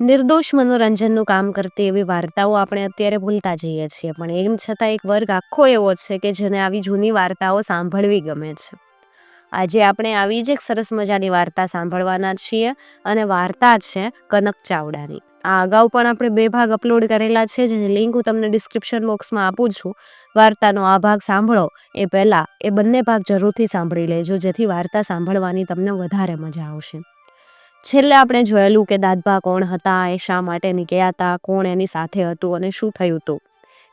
નિર્દોષ મનોરંજનનું કામ કરતી એવી વાર્તાઓ આપણે અત્યારે ભૂલતા જઈએ છીએ, પણ એમ છતાં એક વર્ગ આખો એવો છે કે જેને આવી જૂની વાર્તાઓ સાંભળવી ગમે છે. આજે આપણે આવી જ એક સરસ મજાની વાર્તા સાંભળવાના છીએ અને વાર્તા છે કનક ચાવડાની. આ અગાઉ પણ આપણે 2 ભાગ અપલોડ કરેલા છે, જેની લિંક હું તમને ડિસ્ક્રિપ્શન બોક્સમાં આપું છું. વાર્તાનો આ ભાગ સાંભળો એ પહેલાં એ બંને ભાગ જરૂરથી સાંભળી લેજો, જેથી વાર્તા સાંભળવાની તમને વધારે મજા આવશે. છેલ્લે આપણે જોયેલું કે દાદભા કોણ હતા, એ શા માટે નીકળ્યા હતા, કોણ એની સાથે હતું અને શું થયું હતું.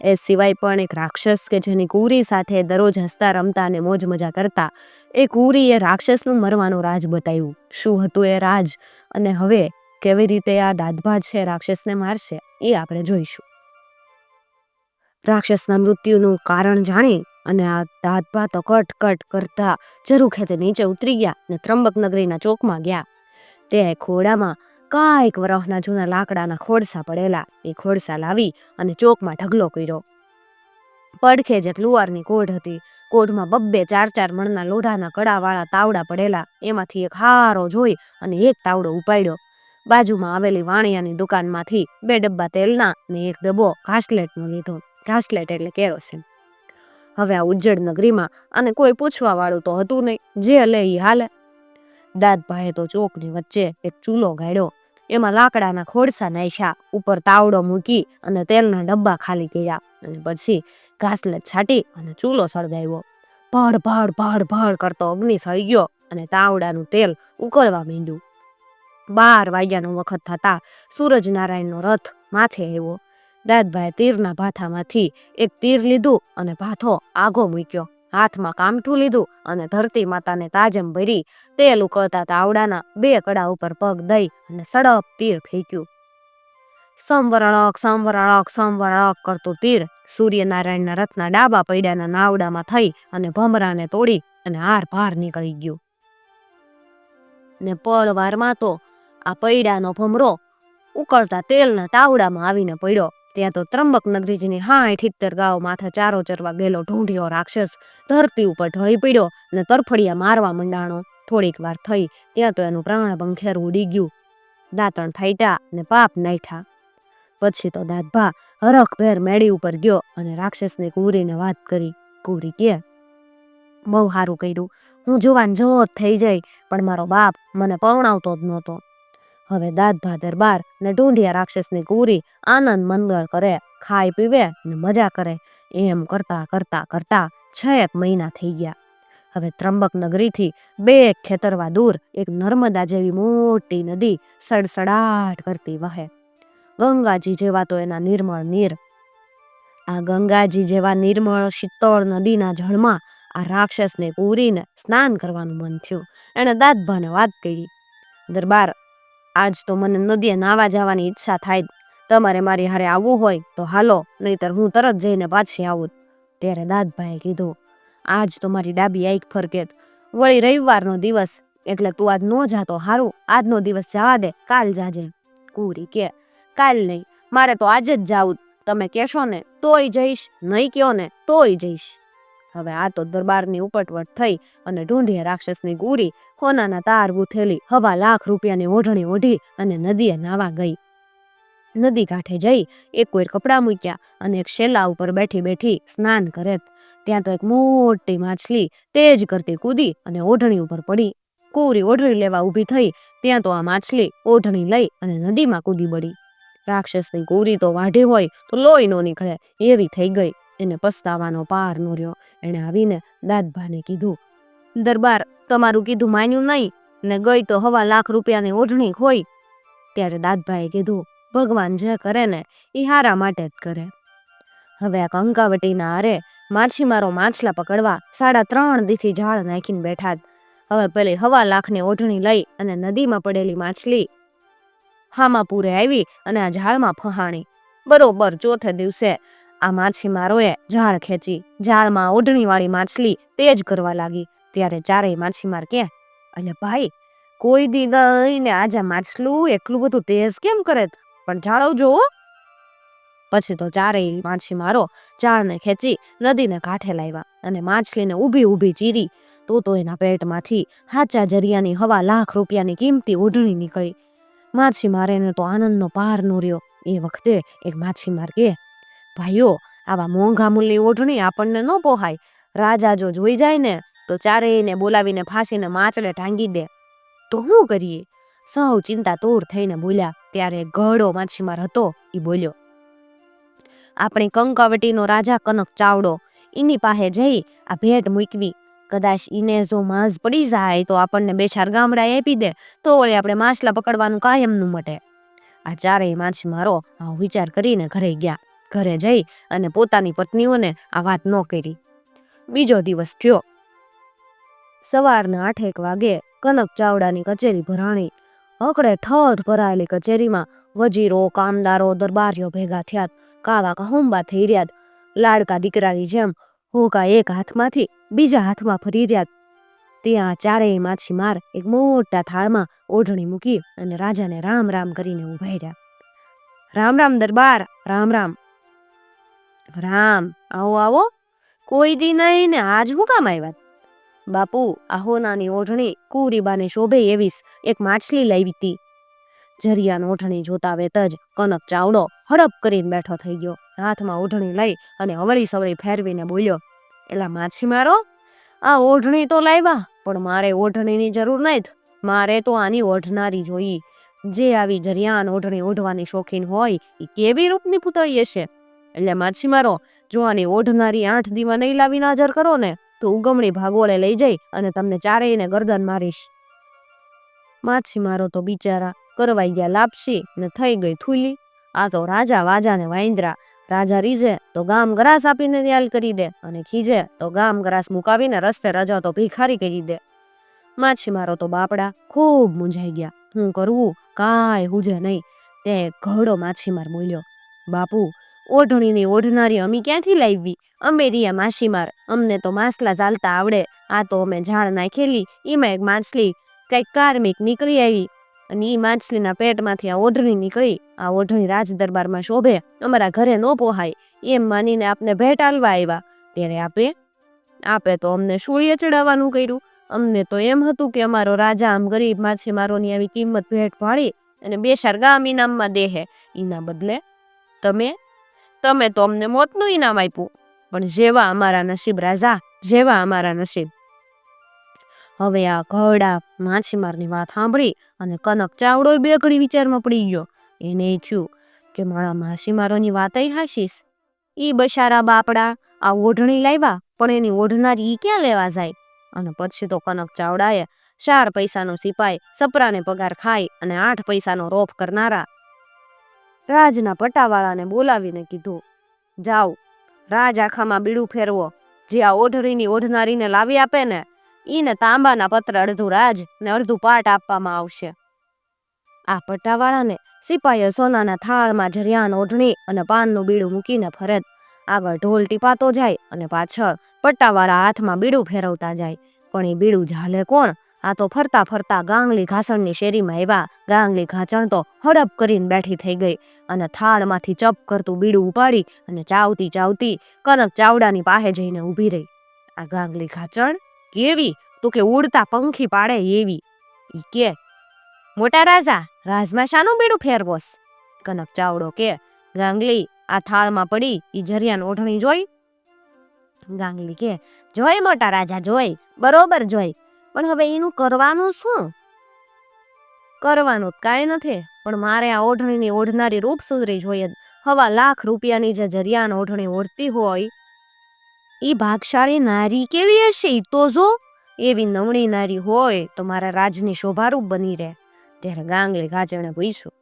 એ સિવાય પણ એક રાક્ષસ કે જેની કુરી સાથે દરરોજ હસતા રમતા અને મોજ મજા કરતા. એ કુરી એ રાક્ષસનું મરવાનું રાજ બતાવ્યું. શું હતું એ રાજ અને હવે કેવી રીતે આ દાદભા છે રાક્ષસને મારશે એ આપણે જોઈશું. રાક્ષસના મૃત્યુનું કારણ જાણી અને આ દાદભા તો કટ કરતા ઝરૂખેથી નીચે ઉતરી ગયા ને ત્રંબક નગરીના ચોકમાં ગયા. તે ખોડામાં કાંઈક વરસના જૂના લાકડાના ખોડસા પડેલા. એ ખોડસા લાવી અને ચોકમાં ઢગલો કર્યો. પડખે જ એક લુવારની કોઢ હતી. કોઢમાં 2-4 મણના લોઢાના કડાવાળા તાવડા પડેલા. એમાંથી એક હારો જોઈ અને એક તાવડો ઉપાડ્યો. બાજુમાં આવેલી વાણિયાની દુકાનમાંથી 2 ડબ્બા તેલના ને 1 ડબ્બો ઘાસલેટનો લીધો. ઘાસલેટ એટલે કેરોસીન. હવે આ ઉજ્જડ નગરીમાં અને કોઈ પૂછવા વાળું તો હતું નહીં, જે લે ઈ હાલે. દાદભાઈએ તો ચોકની વચ્ચે એક ચૂલો ગાળ્યો. એમાં લાકડાના ખોડસા નાખ્યા, ઉપર તાવડો મૂકી અને તેલના ડબ્બા ખાલી કર્યા અને પછી ઘાસલેટ છાંટી અને ચૂલો સળગાવ્યો. ભડ કરતો અગ્નિ સળી ગયો અને તાવડાનું તેલ ઉકળવા માંડ્યું. 12 વાગ્યાનો વખત થતા સૂરજનારાયણનો રથ માથે આવ્યો. દાદભાઈએ તીરના ભાથામાંથી એક તીર લીધું અને ભાથો આઘો મૂક્યો. હાથમાં કામઠું લીધું અને ધરતી માતાને તાજમ ભરી તેલ ઉકળતા તાવડાના 2 કડા ઉપર પગ દઈ અને સડપ તીર ફેંક્યું. સમવરણક કરતું તીર સૂર્યનારાયણના રથના ડાબા પૈડાના નાવડામાં થઈ અને ભમરાને તોડી અને આર-પાર નીકળી ગયું. ને પળવારમાં તો આ પૈડાનો ભમરો ઉકળતા તેલના તાવડામાં આવીને પડ્યો. ત્યાં તો ત્રંબક નગરીની 60-70 ગાયો માથે ચારો ચરવા ગયેલો ઢૂંઢિયો રાક્ષસ ધરતી ઉપર ઢળી પડ્યો અને તરફડિયા મારવા મંડાણો. થોડીક વાર થઈ ત્યાં તો એનું પ્રાણ પંખેરું ઉડી ગયું. દાંતણ ફાટ્યા ને પાપ નાઠા. પછી તો દાદભા હરખભેર મેળી ઉપર ગયો અને રાક્ષસની કુરીને વાત કરી. કુરી કે, બહુ સારું કર્યું, હું જુવાન જોત થઈ જાય પણ મારો બાપ મને પરણાવતો જ નહોતો. હવે દાદભા દરબાર ને ઢૂંઢિયા રાક્ષસની કુરી આનંદ મંગળ કરે, ખાય પીવે ને મજા કરે. એમ કરતા 6 મહિના થઈ ગયા. હવે ત્રંબક નગરીથી 2 ખેતરવા દૂર એક નર્મદા જેવી મોટી નદી સડસડાટ કરતી વહે. ગંગાજી જેવા તો એના નિર્મળ નીર. આ ગંગાજી જેવા નિર્મળ શીતળ નદીના જળમાં આ રાક્ષસને કુરીને સ્નાન કરવાનું મન થયું. એણે દાદભાને વાત કરી, દરબાર, આજ તો મને નદીએ નાવા જવાની ઈચ્છા થાય. તમારે મારી હારે આવવું હોય તો હાલો, નહીતર હું તરત જઈને પાછી આવું. ત્યારે દાદભાઈએ કીધું, આજ તો મારી ડાબી આંખ ફરકેત, વળી રવિવારનો દિવસ એટલે તું આજ ન જાતો હારું, આજનો દિવસ જવા દે, કાલ જાજે. કુરી કે, કાલ નહીં, મારે તો આજ જ જાવું. તમે કહેશો ને તોય જઈશ, નહીં કહો ને તોય જઈશ. હવે આ તો દરબારની ઉપટવટ થઈ અને ઢૂંઢિયા રાક્ષસની કુરી હોનાના તાર ગૂંથેલી 1.25 લાખ રૂપિયાની ઓઢણી ઓઢી અને નદીએ નાવા ગઈ. નદી કાંઠે જઈ એક કોઈ કપડાં મૂક્યા અને એક શેલા ઉપર બેઠી સ્નાન કરે. ત્યાં તો એક મોટી માછલી તેજ કરતી કૂદી અને ઓઢણી ઉપર પડી. કુરી ઓઢણી લેવા ઊભી થઈ ત્યાં તો આ માછલી ઓઢણી લઈ અને નદીમાં કૂદી પડી. રાક્ષસની કુરી તો વાઢી હોય તો લોહી નો નીકળે એવી થઈ ગઈ. એને પસ્તાવાનો પાર ન રહ્યો. એણે આવીને દાદભાને કીધું, દરબાર, તમારું કીધું માન્યું નહીં ને ગઈ તો 1.25 લાખ રૂપિયાની ઓઢણી ખોઈ. ત્યારે દાદભાઈએ કીધું, ભગવાન જે કરે ને એ હારા માટે જ કરે. હવે આ કંકાવટીના આરે માછીમારો માછલા પકડવા 3.5 દીથી જાળ નાખીને બેઠા. હવે પેલી 1.25 લાખની ઓઢણી લઈ અને નદીમાં પડેલી માછલી હામા પૂરે આવી અને આ ઝાડમાં ફહાણી. બરોબર ચોથે દિવસે આ માછીમારોએ ઝાડ ખેંચી. ઝાડમાં ઓઢણીવાળી માછલી તેજ કરવા લાગી. ત્યારે ચારેય માછીમાર કે, અલે ભાઈ, કોઈ દી નહીં ને આજે માછલું એટલું બધું તેજ કેમ કરે, પણ જાળવ જોવો. પછી તો ચારેય માછીમારો ઝાડને ખેંચી નદીને કાંઠે લાવ્યા અને માછલીને ઊભી ચીરી. તો એના પેટમાંથી હાચા જરિયાની 1.25 લાખ રૂપિયાની કિંમતી ઓઢણી નીકળી. માછીમારેને તો આનંદનો પાર ન રહ્યો. એ વખતે એક માછીમાર કે, ભાઈઓ, આવા મોંઘા મૂલ્યની ઓઢણી આપણને ન પોહાય. રાજા જો જોઈ જાય ને તો ચારેયને બોલાવીને ફાંસીને માચડે ટાંગી દે. તો શું કરીએ? સૌ ચિંતાતુર થઈને બોલ્યા. ત્યારે ઘરડો માછીમાર હતો એ બોલ્યો, આપણી કંકાવટીનો રાજા કનક ચાવડો, એની પાસે જઈ આ ભેટ મૂકવી. કદાચ ઈને જો માઝ પડી જાય તો આપણને 2-4 ગામડા આપી દે તો વળી આપણે માછલા પકડવાનું કાયમનું મટે. આ ચારેય માછીમારો આવો વિચાર કરીને ઘરે ગયા. ઘરે જઈ અને પોતાની પત્નીઓને આ વાત ન કરી. બીજો દિવસ થયો. સવારના 8 વાગે કનક ચાવડાની કચેરી ભરાણી. હકડે ઠઠ ભરાયેલી કચેરીમાં વજીરો, કામદારો, દરબારીઓ ભેગા થયા. કાવા કહુંબા થઈ રહ્યા. લાડકા દીકરાની જેમ હોકા એક હાથમાંથી બીજા હાથમાં ફરી રહ્યા. ત્યાં ચારેય માછીમાર એક મોટા થાળમાં ઓઢણી મૂકી અને રાજાને રામ રામ કરીને ઉભા રહ્યા. રામ રામ દરબાર, રામ રામ. રામ, આવો આવો. કોઈ દી નહીં ને આજ હું કામ આવ્યા? બાપુ, આ હોનાની ઓઢણી કુરીબાને શોભે એવીસ એક માછલી લાવી હતી. જરિયાન ઓઢણી જોતા વેત જ કનક ચાવડો હડપ કરીને બેઠો થઈ ગયો. હાથમાં ઓઢણી લઈ અને અવળી સવળી ફેરવીને બોલ્યો, એલા માછીમારો, આ ઓઢણી તો લાવ્યા, પણ મારે ઓઢણીની જરૂર નહીં. મારે તો આની ઓઢનારી જોઈ. જે આવી જરિયાન ઓઢણી ઓઢવાની શોખીન હોય એ કેવી રૂપની પૂતળી હશે. એટલે માછીમારો, જો આની ઓઢનારી 8 દીવા નહીં લાવી હાજર કરો ને તો ઉગમણી ભાગોળે લઈ જઈ અને તમને ચારેયને ગરદન મારીશ. માછીમારો તો બિચારા કરવાઈ ગયા લાપસી ને થઈ ગઈ થૂલી. આ તો રાજા વાજાને વાંદરા. રાજા રીઝે તો ગામ ગ્રાસ આપીને ન્યાલ કરી દે અને ખીજે તો ગામ ગ્રાસ મુકાવીને રસ્તે રજા તો ભિખારી કરી દે. માછીમારો તો બાપડા ખૂબ મૂંઝાઈ ગયા. શું કરવું કાંઈ હુજે નહીં. તે ઘરડો માછીમાર બોલ્યો, બાપુ, ઓઢણીની ઓઢનારી અમે ક્યાંથી લાવી? અમે રિયા માછીમાર, અમને તો માછલા ચાલતા આવડે. આ તો અમે ઝાડ નાખેલી, એમાં એક માછલી કંઈક કાર્મિક નીકળી આવી અને એ માછલીના પેટમાંથી આ ઓઢણી નીકળી. આ ઓઢણી રાજ દરબારમાં શોભે, અમારા ઘરે ન પોહાય એમ માનીને આપને ભેટ આલવા આવ્યા. ત્યારે આપે તો અમને સૂળીએ ચડાવવાનું કર્યું. અમને તો એમ હતું કે અમારો રાજા આમ ગરીબ માછીમારોની આવી કિંમત ભેટ ભાળી અને 2-4 ગામ ઇનામમાં દેહે. એના બદલે તમે તો અમને મોતનું ઇનામ આપ્યું. પણ જેવા અમારા નસીબ રાજા, જેવા અમારા નસીબ. હવે આ ઘરડા માછીમારની વાત સાંભળી અને કનક ચાવડો બે ઘડી વિચારમાં પડી ગયો. એને થયું કે મારા માછીમારોની વાત હાશીશ. ઈ બશારા બાપડા આ ઓઢણી લાવ્યા, પણ એની ઓઢનારી ઈ ક્યાં લેવા જાય? અને પછી તો કનક ચાવડાએ 4 પૈસાનો સિપાઈ સપરાને પગાર ખાઈ અને 8 પૈસાનો રોફ કરનારા રાજના પટાવાળાને બોલાવીને કીધું, જાઓ, રાજ આખામાં બીડું ફેરવો. જે આ ઓઢણીની ઓઢનારીને લાવી આપે ને ઈને તાંબાના પત્ર અડધું રાજ ને અડધું પાટ આપવામાં આવશે. આ પટાવાળાને સિપાહીએ સોનાના થાળમાં જરિયાન ઓઢણી અને પાનનું બીડું મૂકીને ફરજ. આગળ ઢોલ ટીપાતો જાય અને પાછળ પટ્ટાવાળા હાથમાં બીડું ફેરવતા જાય. પણ એ બીડું ઝાલે કોણ? આ તો ફરતા ફરતા ગાંગલી ઘાસણની શેરીમાં આવ્યા. ગાંગલી ઘાસણ તો હડપ કરીને બેઠી થઈ ગઈ અને થાળમાંથી ચપ કરતું બીડું ઉપાડી અને ચાવતી ચાવતી કનક ચાવડાની પાસે જઈને ઊભી રહી. આ ગાંગલી ઘાસણ કેવી? તો કે ઉડતા પંખી પાડે એવી. ઈ કે, મોટા રાજા, રાજમાં શાનું બીડું ફેરવોસ? કનક ચાવડો કે, ગાંગલી, આ થાળમાં પડી ઈ જરિયાન ઓઢણી જોઈ? ગાંગલી કે, જોઈ મોટા રાજા, જોઈ, બરોબર જોઈ. પણ હવે એનું કરવાનું શું? કરવાનું કાંઈ નથી, પણ મારે આ ઓઢણીની ઓઢનારી રૂપ સુંદરી જોઈએ. 1.25 લાખ રૂપિયાની જે જરિયાન ઓઢણી ઓઢતી હોય એ ભાગશાળી નારી કેવી હશે? ઈ તો જો એવી નવણી નારી હોય તો મારા રાજની શોભારૂપ બની રહે. ત્યારે ગાંગલી ઘાચણે પૂછ્યું,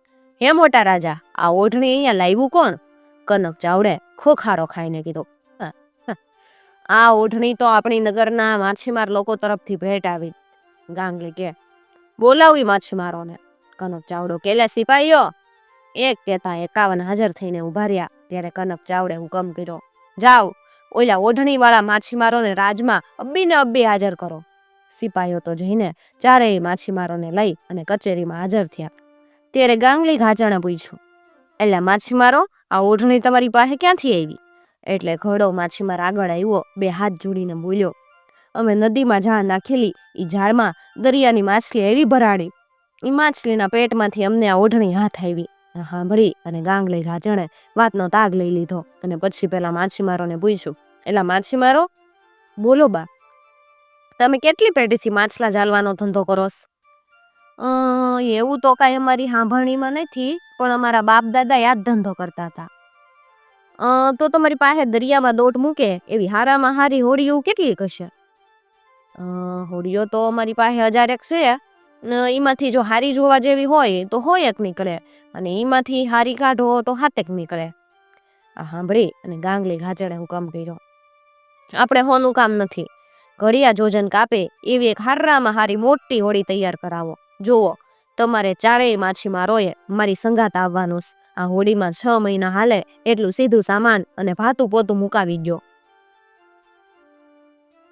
હે મોટા રાજા, આ ઓઢણી અહીંયા લાવ્યું કોણ? કનક ચાવડે ખોખારો ખાઈને કીધું, આ ઓઢણી તો આપણી નગરના માછીમાર લોકો તરફથી ભેટ આવી. ગાંગલી કે, બોલાવી માછીમારોને. કનક ચાવડો કેલે સિપાહીઓ એક કહેતા 51 હાજર થઈને ઉભા રહ્યા. ત્યારે કનક ચાવડે હુકમ કર્યો, જાઓ, ઓલા ઓઢણી વાળા માછીમારોને રાજમાં અબ્બીને અબ્બી હાજર કરો. સિપાહીઓ તો જઈને ચારેય માછીમારોને લઈ અને કચેરીમાં હાજર થયા. ત્યારે ગાંગલી ઘાચણે પૂછ્યું, એટલે માછીમારો, આ ઓઢણી તમારી પાસે ક્યાંથી આવી? એટલે ઘરડો માછીમાર આગળ આવ્યો, 2 હાથ જોડીને બોલ્યો, અમે નદીમાં ઝાડ નાખેલી, એ ઝાડમાં દરિયાની માછલી એવી ભરાડી. એ માછલીના પેટમાંથી અમને આ ઓઢણી હાથ આવી. સાંભળી અને ગાંગલી ઘાચણે વાતનો તાગ લઈ લીધો અને પછી પેલા માછીમારોને પૂછ્યું, એલા માછીમારો, બોલો બા, તમે કેટલી પેઢીથી માછલા જાળવાનો ધંધો કરોસ? એવું તો કાંઈ અમારી સાંભળણીમાં નથી, પણ અમારા બાપ દાદા યાદ ધંધો કરતા હતા. તો તમારી પાસે દરિયામાં દોટ મૂકે એવી હારામાં હારી હોડીઓ કેટલી હશે? હોડીઓ તો અમારી પાસે 1000 છે. એમાંથી જો હારી જોવા જેવી હોય તો 100 નીકળે, અને એમાંથી હારી કાઢો તો 7 નીકળે. આ સાંભળી અને ગાંગલી ઘાચણે હુકમ કર્યો, આપણે હોનું કામ નથી, ઘડિયા જોજન કાપે એવી એક હારામાં હારી મોટી હોડી તૈયાર કરાવો. જુઓ, તમારે 4 માછીમારોએ મારી સંગાત આવવાનું. આ હોડીમાં 6 મહિના હાલે એટલું સીધું સામાન અને ભાતું પોતું મુકાવી ગયો.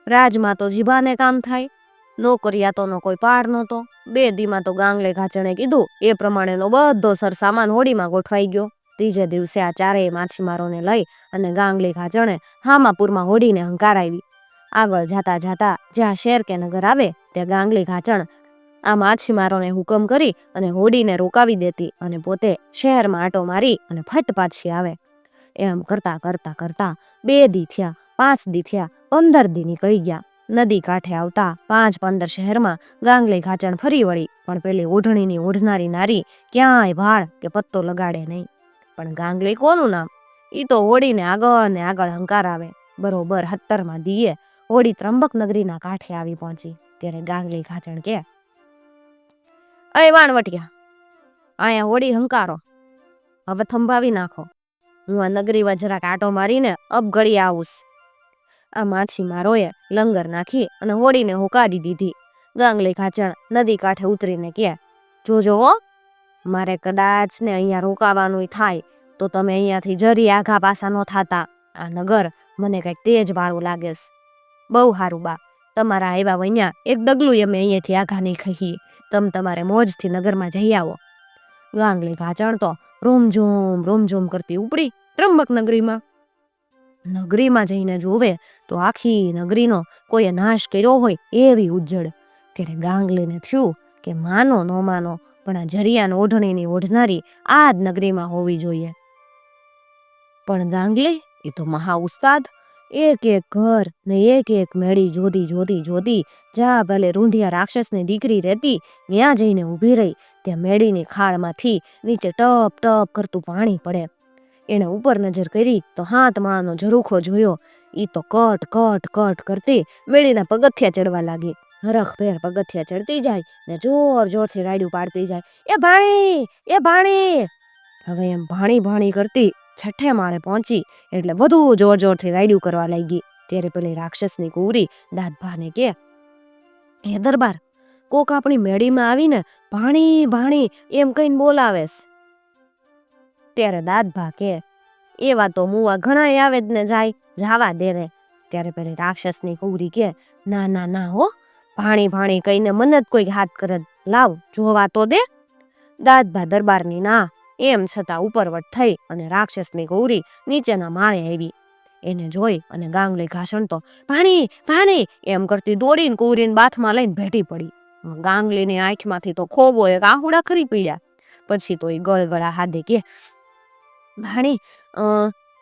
રાજમાં તો જીભાને કામ થાય, નોકરિયાતોનો કોઈ પાર નહોતો. 2 દીમાં તો ગાંગલે ઘાચણે કીધું એ પ્રમાણેનો બધો સરસામાન હોડીમાં ગોઠવાઈ ગયો. ત્રીજે દિવસે આ 4 માછીમારોને લઈ અને ગાંગલી ઘાચણે હામાપુરમાં હોડીને હંકારાવી. આગળ જાતા જાતા જ્યાં શેર કે નગર આવે ત્યાં ગાંગલી ઘાચણ આ માછીમારોને હુકમ કરી અને હોડીને રોકાવી દેતી અને પોતે શહેરમાં આંટો મારી અને ફટ પાછી આવે. એમ કરતા કરતા કરતા 2 દી થયા, 5 દી થયા, 15 દી નીકળી ગયા. નદી કાંઠે આવતા 5-15 શહેરમાં ગાંગલી ઘાચણ ફરી વળી, પણ પેલી ઓઢણીની ઓઢનારી નારી ક્યાંય ભાળ કે પત્તો લગાડે નહીં. પણ ગાંગલી કોનું નામ? એ તો હોડીને આગળ ને આગળ હંકાર આવે. બરોબર 17માં દીએ હોડી ત્રંબક નગરીના કાંઠે આવી પહોંચી. ત્યારે ગાંગલી ઘાચણ કે, અય વાણવટિયા, અહીંયા હોડી હંકારો, હવે થંભાવી નાખો, હું આ નગરીમાં જરાક આંટો મારીને અબઘડી આવુંસ. આ માછીમારોએ લંગર નાખી અને હોડીને હુકાડી દીધી. ગાંગલી ઘાચણ નદી કાંઠે ઉતરીને કે, જોજો હો, મારે કદાચ ને અહીંયા રોકાવાનું થાય તો તમે અહીંયાથી જરી આઘા પાસા ન થાતા. આ નગર મને કંઈક તેજ વાળું લાગેસ. બહુ સારું બા, તમારા આવ્યા વન્યા એક ડગલું અમે અહીંયાથી આઘા નહીં ખહીએ. તમે તમારે મોજથી નગરમાં જઈ આવો. ગાંગલી ઘાચણ તો રોમઝોમ કરતી ઉપડી ત્રંબક નગરીમાં. નગરીમાં જઈને જોવે તો આખી નગરીનો કોઈએ નાશ કર્યો હોય એવી ઉજ્જડ. ત્યારે ગાંગલીને થયું કે માનો ન માનો પણ આ જરિયાન ઓઢણીની ઓઢનારી આ જ નગરીમાં હોવી જોઈએ. પણ ગાંગલી એ તો મહા ઉસ્તાદ. એક એક ઘર ને એક એક મેળી જોતી જ્યાં ભલે રૂંધિયા રાક્ષસની દીકરી રહેતી ત્યાં જઈને ઊભી રહી. ત્યાં મેળીની ખાળમાંથી નીચે ટપ ટપ કરતું પાણી પડે. એણે ઉપર નજર કરી તો 7 માળનો ઝરૂખો જોયો. એ તો કટ કટ કટ કરતી મેળીના પગથિયા ચડવા લાગી. હરખભેર પગથિયા ચડતી જાય ને જોરથી રાયડું પાડતી જાય, એ ભાણી, એ ભાણી. હવે એમ ભાણી કરતી 6 માળે પહોંચી એટલે વધુ જોરથી રાયડું કરવા લાગી. ત્યારે પેલી રાક્ષસની કુંવરી દાદભાને કે, હે દરબાર, કોક આપણી મેળીમાં આવીને ભાણી એમ કહીને બોલાવેશ. ત્યારે દાદભા કે, એવા તો મુવા ઘણા આવે જ ને જાય, જાવા દે રે. ત્યારે પેલી રાક્ષસની કુંવરી કે, ના હો, ભાણી કહીને મને જ કોઈક હાથ કરે, લાવ જોવા તો દે. દાદભા દરબારની ના એમ છતાં ઉપરવટ થઈ અને રાક્ષસની કુંવરી નીચેના માળે આવી. એને જોઈ અને ગાંગલી ઘાચણ તો ભાણી એમ કરતી દોડીને કુંવરીને બાથમાં લઈને ભેટી પડી. ગાંગલીની આંખમાંથી તો ખોબો એક આહુડા ખરી પીડ્યા. પછી તો એ ગળગળા હાથે કે, ભાણી,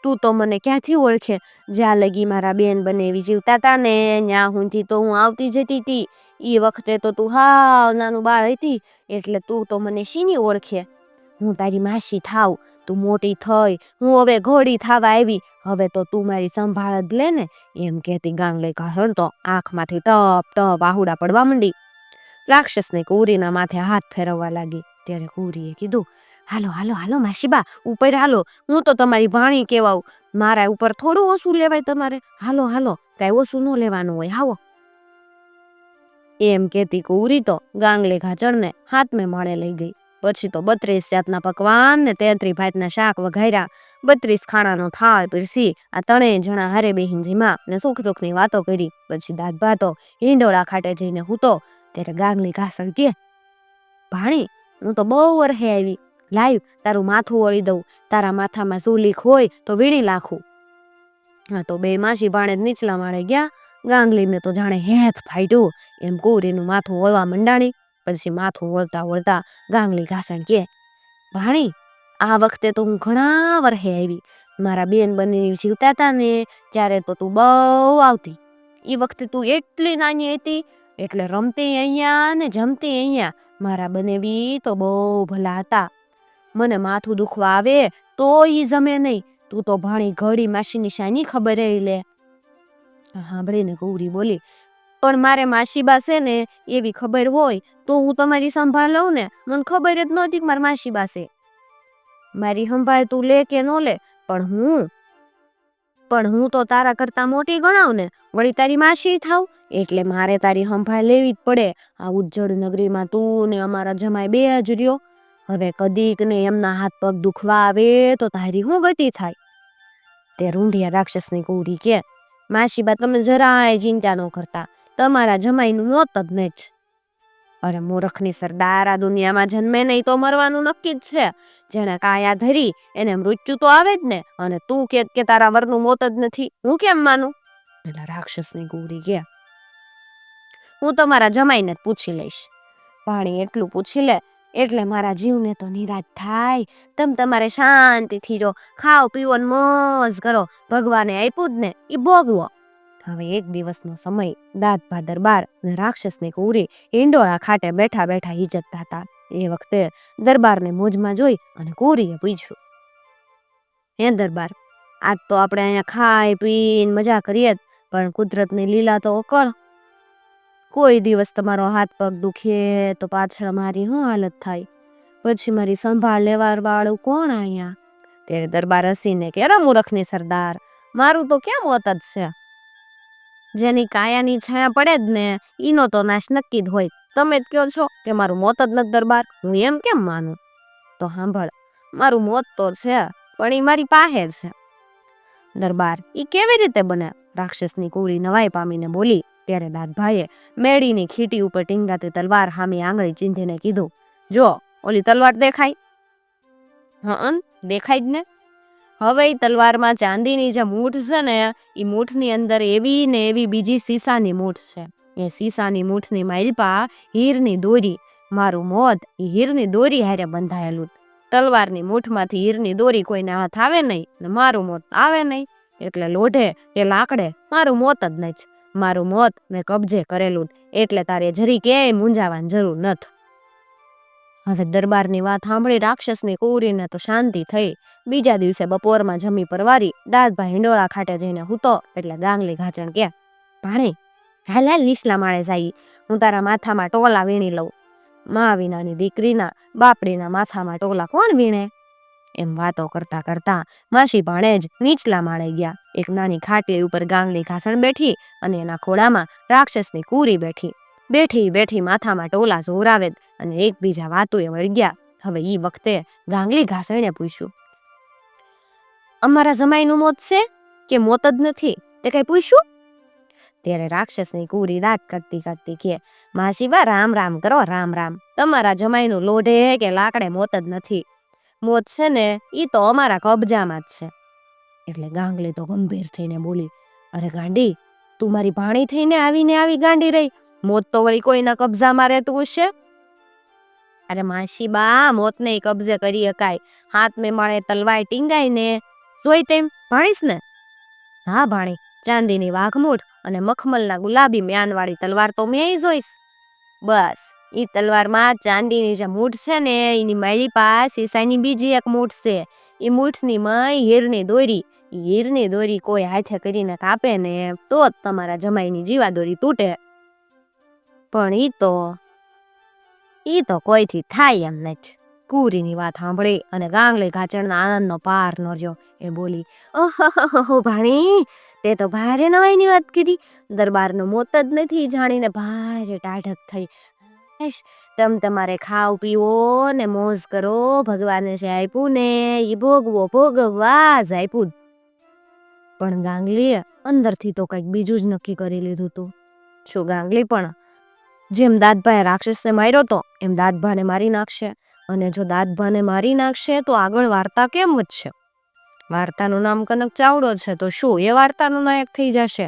તું તો મને ક્યાંથી ઓળખે? જ્યાં લગી મારા બેન બનેવી જીવતા હતા ને ત્યાં હુંથી તો હું આવતી જતી હતી. એ વખતે તો તું હાવ નાનું બાળ હતી, એટલે તું તો મને શીની ઓળખે? હું તારી માસી થાવ, તું મોટી થઈ, હું હવે ઘોડી થાવા આવી, હવે તો તું મારી સંભાળ જ લે ને. એમ કહેતી ગાંગલી ઘાચણ તો આંખમાંથી ટપ ટપ આહુડા પડવા માંડી. રાક્ષસની કુંવરીના માથે હાથ ફેરવવા લાગી. ત્યારે કુંવરીએ કીધું, હાલો માસીબા, ઉપર હાલો, હું તો તમારી ભાણી કહેવાઉં, મારા ઉપર થોડું ઓછું લેવાય તમારે. હાલો, કાંઈ ઓછું ન લેવાનું હોય, હાવો. એમ કહેતી કુંવરી તો ગાંગલી ઘાચણને 7મે માળે લઈ ગઈ. પછી તો 32 જાતના પકવાન ને 33 ભાતના શાક વઘાર્યા. 32 ખાણાનો થાળ પીરસી આ 3 જણા હારે બેહીને જમ્યા ને સુખ દુઃખની વાતો કરી. પછી દાદભા તો હિંડોળા ખાટે જઈને હૂતો. ત્યારે ગાંગલી ઘાચણ કે, ભાણી, હું તો બહુ વરહે આવી, લાવ તારું માથું વળી દઉં, તારા માથામાં સુલીખ હોય તો વીણી લાખું. હા તો 2 માસી ભાણેજ નીચલા માળે ગયા. ગાંગલીને તો જાણે હેત ફાટ્યું એમ કુંવરીનું માથું વળવા મંડાણી. પછી માથું વળતા વળતા ગાંગલી ઘાસણ કે, ભાણી, આ વખતે તો હું ઘણા વર્ષે આવી. મારા બેન બંને જીવતા હતા ને ત્યારે તો તું બહુ આવતી. એ વખતે તું એટલી નાની હતી એટલે રમતી અહીંયા ને જમતી અહીંયા. મારા બંને બી તો બહુ ભલા હતા. મને માથું દુખવા આવે તો ઈ જમે નહીં. તું તો ભાણી ઘડી માસીની શાની ખબર લે. સાંભળીને ગૌરી બોલી, પણ મારે માસીબા છે ને એવી ખબર હોય તો હું તમારી સંભાળ લઉં ને. મને ખબર જ નહોતી કે મારી માસીબા છે. મારી સંભાળ તું લે કે ન લે, પણ હું તો તારા કરતા મોટી ગણાવ ને, વળી તારી માસી થાવ, એટલે મારે તારી સંભાળ લેવી જ પડે. આ ઉજ્જડ નગરીમાં તું ને અમારા જમાઈ બે જ રહ્યો. હવે કદીક ને એમના હાથ પગ દુખવા આવે તો તારી શું ગતિ થાય? તે રૂંઢિયા રાક્ષસની ગૌરી કે, માસીબા તમે જરાય ચિંતા ન કરતા, તમારા જમાઈનું મોત જ નહીં જ. અરે મૂર્ખની સરદાર, આ દુનિયામાં જન્મે નહીં તો મરવાનું નક્કી જ છે. જેને કાયા ધરી એને મૃત્યુ તો આવે જ ને. અને તું કે તારા વરનું મોત જ નથી, હું કેમ માનું? એટલે રાક્ષસની ગૌરી કે, હું તમારા જમાઈને જ પૂછી લઈશ. ભાણી એટલું પૂછી લે એટલે મારા જીવને તો નિરાશ થાય. તમારે શાંતિથી રહો, ખાઓ પીવો ને મોજ કરો. ભગવાને આપ્યું જ ને એ ભોગવો. હવે એક દિવસનો સમય દાદભા દરબાર અને રાક્ષસની ગૌરી હિંડોળા ખાટે બેઠા બેઠા હિજકતા હતા. એ વખતે દરબારને મોજમાં જોઈ અને ગૌરીએ પૂછ્યું, હે દરબાર, આજ તો આપણે અહીંયા ખાઈ પીને મજા કરીએ, પણ કુદરતની લીલા તો અકળ. કોઈ દિવસ તમારો હાથ પગ દુખે તો પાછળ મારી શું હાલત થાય? પછી મારી સંભાળ લેવા વાળું કોણ અહીંયા? ત્યારે દરબાર હસીને કે, અરે મૂર્ખની સરદાર, મારું તો ક્યાં મોત જ છે. જેની કાયાની છાયા પડે જ ને ઈનો તો નાશ નક્કી જ હોય. તમે જ કહો છો કે મારું મોત જ નથી દરબાર, હું એમ કેમ માનું? તો સાંભળ, મારું મોત તો છે પણ એ મારી પાસે છે. દરબાર, એ કેવી રીતે બને? રાક્ષસની ગૌરી નવાઈ પામીને બોલી. ત્યારે દાદભાઈએ મેળીની ખીટી ઉપર ટીંગાતી તલવાર સામે આંગળી ચીંધીને કીધું, જો ઓલી તલવાર દેખાય? હં, દેખાય જ ને. હવે એ તલવારમાં ચાંદીની જે મૂઠ છે ને એ મૂઠની અંદર એવી ને એવી બીજી સીસાની મૂઠ છે. એ સીસાની મૂઠની માલપા હીરની દોરી. મારું મોત એ હીરની દોરી હારે બંધાયેલું. તલવારની મૂઠમાંથી હીરની દોરી કોઈને હાથ આવે નહીં ને મારું મોત આવે નહીં. એટલે લોઢે કે લાકડે મારું મોત જ નહીં. મારું મોત મેં કબજે કરેલું, એટલે તારે જરી ક્યાંય મૂંઝાવાની જરૂર નથી. હવે દરબારની વાત સાંભળી રાક્ષસની ગૌરીને તો શાંતિ થઈ. બીજા દિવસે બપોરમાં જમી પરવારી દાદભાઈ હિંડોળા ખાટે જઈને હૂતો એટલે ગાંગલી ઘાચણ કે, ભાણી, હાલ હાલ નીચલા માળે જાય, હું તારા માથામાં ટોલા વીણી લઉં. મા વિનાની દીકરીના બાપડીના માથામાં ટોલા કોણ વીણે? એમ વાતો કરતા કરતા માસી ભાણેજ નીચલા માળે ગયા. એક નાની ખાટલી ઉપર ગાંગલી ઘાસણ બેઠી અને એના ખોળામાં રાક્ષસની ગૌરી બેઠી. બેઠી બેઠી માથામાં ટોલા જોરાવે અને એકબીજા વાતોએ વળગ્યા. હવે ઈ વખતે ગાંગલી ઘાસણે પૂછ્યું, અમારા જમાઈનું મોત છે કે મોત જ નથી? તે કઈ પૂછ્યું? ત્યારે રાક્ષસની ગૌરી દાંત કરતી કરતી કે, માસીબા, રામ રામ કરો, રામ રામ. તમારા જમાઈનું લોઢે કે લાકડે મોત જ નથી. મોત છે ને ઈ તો અમારા કબજામાં જ છે. એટલે ગાંગલી તો ગંભીર થઈને બોલી, અરે ગાંડી, તું મારી ભાણી થઈને આવી ગાંડી રહી. મોત તો વળી કોઈના કબજામાં રહેતું હશે? અરે માસીબા, મોતને કબજે કરી શકાય. હાથ મેં માળે તલવાર ટીંગાઈ ને જોઈ તેમ ભાણીશ ને? હા ભાણી, ચાંદીની વાઘમૂઠ અને મખમલના ગુલાબી મ્યાનવાળી તલવાર તો મેં જોઈશ. બસ ઈ તલવારમાં ચાંદીની જે મૂઠ છે ને એની મારી પાસે સીસાની બીજી એક મૂઠ છે. એ મૂઠની મય હીરની દોરી. હીરની દોરી કોઈ હાથે કરીને કાપે ને તો જ તમારા જમાઈની જીવા દોરી તૂટે. પણ ઈ તો કોઈથી થાય એમ નથી. ગૌરીની વાત સાંભળી અને ગાંગલી ઘાચણના આનંદનો પાર ન રહ્યો. એ બોલી, ઓહો ભાણી, તે તો ભારે નવાઈની વાત કીધી. દરબારનું મોત જ નથી જાણીને ભારે ટાઢક થઈ. તમારે ખાવ પીવો ને મોજ કરો. ભગવાને જે આપ્યું ને એ ભોગવવા જ આપ્યું. પણ ગાંગલીએ અંદરથી તો કંઈક બીજું જ નક્કી કરી લીધું હતું. શું ગાંગલી પણ જેમ દાદભાએ રાક્ષસને માર્યો તો એમ દાદભાને મારી નાખશે. અને જો દાદભાને મારી નાખશે તો આગળ વાર્તા કેમ વધશે? વાર્તાનું નામ કનક ચાવડો છે તો શું એ વાર્તાનો નાયક થઈ જશે?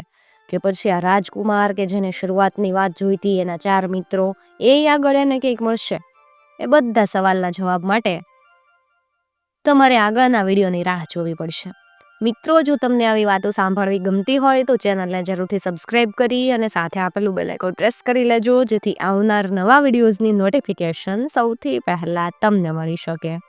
કે પછી આ રાજકુમાર કે જેને શરૂઆતની વાત જોઈતી એના 4 મિત્રો એ આગળ એને કંઈક મળશે? એ બધા સવાલના જવાબ માટે તમારે આગળના વિડીયોની રાહ જોવી પડશે. મિત્રો, જો તમને આવી વાતો સાંભળવી ગમતી હોય તો ચેનલને જરૂરથી સબસ્ક્રાઇબ કરી અને સાથે આપેલું બેલ આઇકોન પ્રેસ કરી લેજો, જેથી આવનાર નવા વિડીયોઝની નોટિફિકેશન સૌથી પહેલાં તમને મળી શકે.